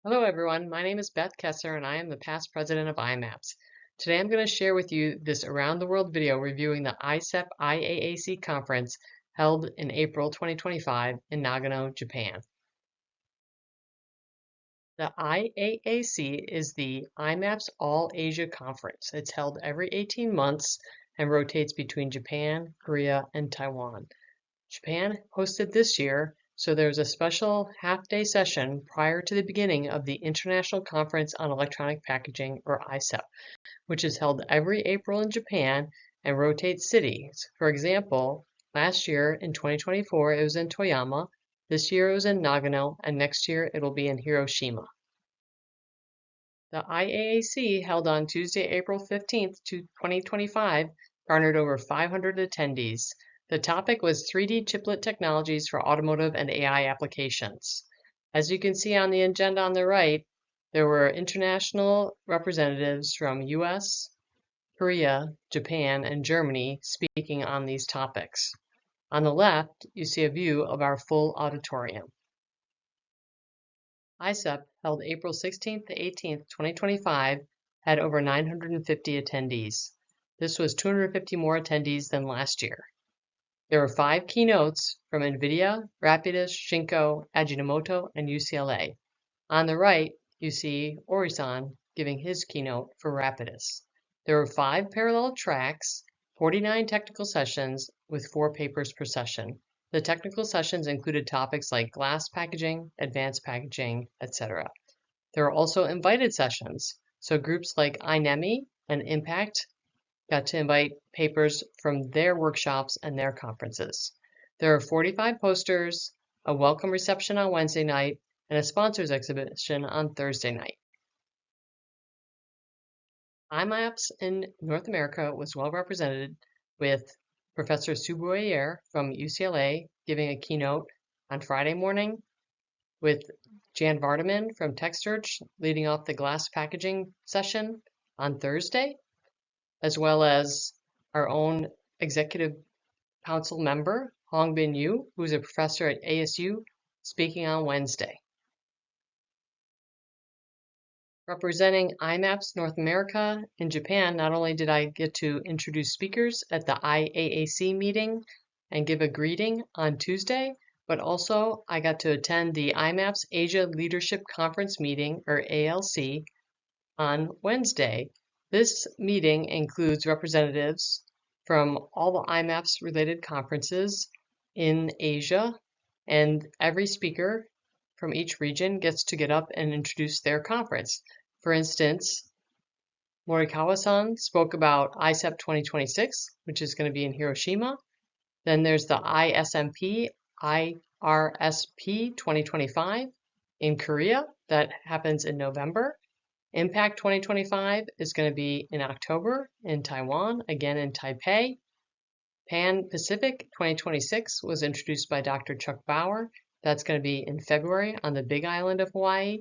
Hello everyone, my name is Beth Keser and I am the past president of IMAPS. Today I'm going to share with you this around the world video reviewing the ICEP IAAC conference held in April 2025 in Nagano, Japan. The IAAC is the IMAPS All Asia Conference. It's held every 18 months and rotates between Japan, Korea, and Taiwan. Japan hosted this year, so there was a special half-day session prior to the beginning of the International Conference on Electronic Packaging, or ICEP, which is held every April in Japan and rotates cities. For example, last year in 2024 it was in Toyama, this year it was in Nagano, and next year it'll be in Hiroshima. The IAAC, held on Tuesday, April 15th, 2025, garnered over 500 attendees. The topic was 3D chiplet technologies for automotive and AI applications. As you can see on the agenda on the right, there were international representatives from US, Korea, Japan, and Germany speaking on these topics. On the left, you see a view of our full auditorium. ICEP, held April 16th to 18th, 2025, had over 950 attendees. This was 250 more attendees than last year. There were 5 keynotes from NVIDIA, Rapidus, Shinko, Ajinomoto, and UCLA. On the right, you see Orisan giving his keynote for Rapidus. There were 5 parallel tracks, 49 technical sessions with 4 papers per session. The technical sessions included topics like glass packaging, advanced packaging, etc. There were also invited sessions, so groups like iNEMI and Impact got to invite papers from their workshops and their conferences. There are 45 posters, a welcome reception on Wednesday night, and a sponsors exhibition on Thursday night. IMAPS in North America was well represented with Professor Sue Boyer from UCLA giving a keynote on Friday morning, with Jan Vardaman from TechSearch leading off the glass packaging session on Thursday, as well as our own executive council member, Hongbin Yu, who's a professor at ASU, speaking on Wednesday. Representing IMAPS North America in Japan, not only did I get to introduce speakers at the IAAC meeting and give a greeting on Tuesday, but also I got to attend the IMAPS Asia Leadership Conference meeting, or ALC, on Wednesday. This meeting includes representatives from all the IMAPS related conferences in Asia, and every speaker from each region gets to get up and introduce their conference. For instance, Morikawa-san spoke about ICEP 2026, which is going to be in Hiroshima. Then there's the ISMP IRSP 2025 in Korea, that happens in November. Impact 2025 is going to be in October in Taiwan, again in Taipei. Pan Pacific 2026 was introduced by Dr. Chuck Bauer. That's going to be in February on the Big Island of Hawaii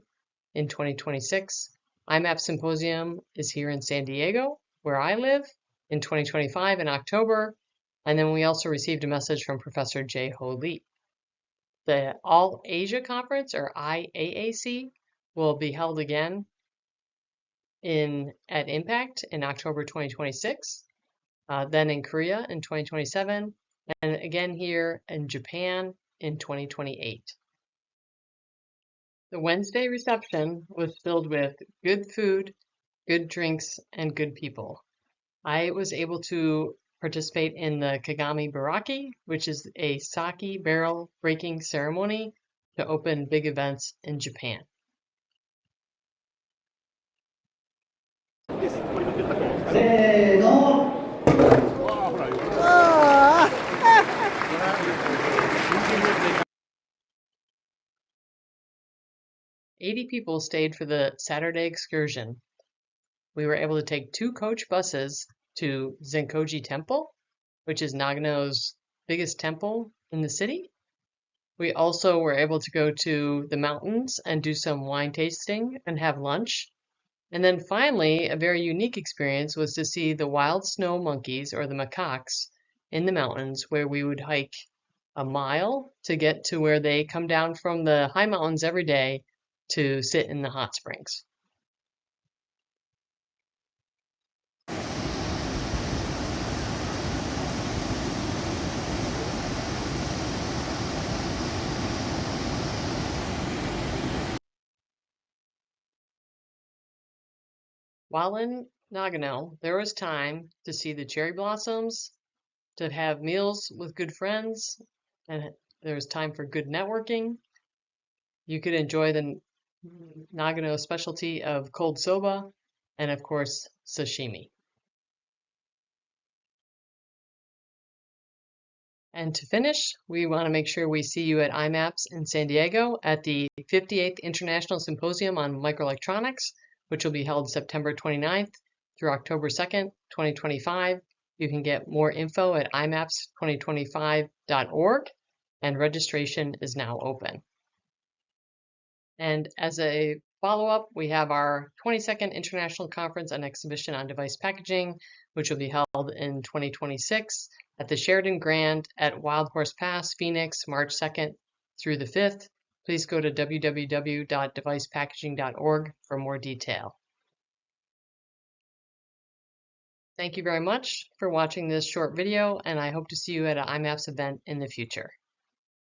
in 2026. IMAP Symposium is here in San Diego, where I live, in 2025 in October. And then we also received a message from Professor Jay Ho Lee. The All Asia Conference, or IAAC, will be held again at Impact in October 2026, then in Korea in 2027, and again here in Japan in 2028. The Wednesday reception was filled with good food, good drinks, and good people. I was able to participate in the Kagami Baraki, which is a sake barrel breaking ceremony to open big events in Japan. "80 people stayed for the Saturday excursion. We were able to take 2 coach buses to Zenkoji Temple, which is Nagano's biggest temple in the city. We also were able to go to the mountains and do some wine tasting and have lunch. And then finally, a very unique experience was to see the wild snow monkeys, or the macaques, in the mountains, where we would hike a mile to get to where they come down from the high mountains every day to sit in the hot springs. While in Nagano, there was time to see the cherry blossoms, to have meals with good friends, and there was time for good networking. You could enjoy the Nagano specialty of cold soba and, of course, sashimi. And to finish, we want to make sure we see you at IMAPS in San Diego at the 58th International Symposium on Microelectronics, which will be held September 29th through October 2nd, 2025. You can get more info at imaps2025.org, and registration is now open. And as a follow-up, we have our 22nd International Conference and Exhibition on Device Packaging, which will be held in 2026 at the Sheridan Grand at Wild Horse Pass, Phoenix, March 2nd through the 5th. Please go to www.devicepackaging.org for more detail. Thank you very much for watching this short video, and I hope to see you at an IMAPS event in the future.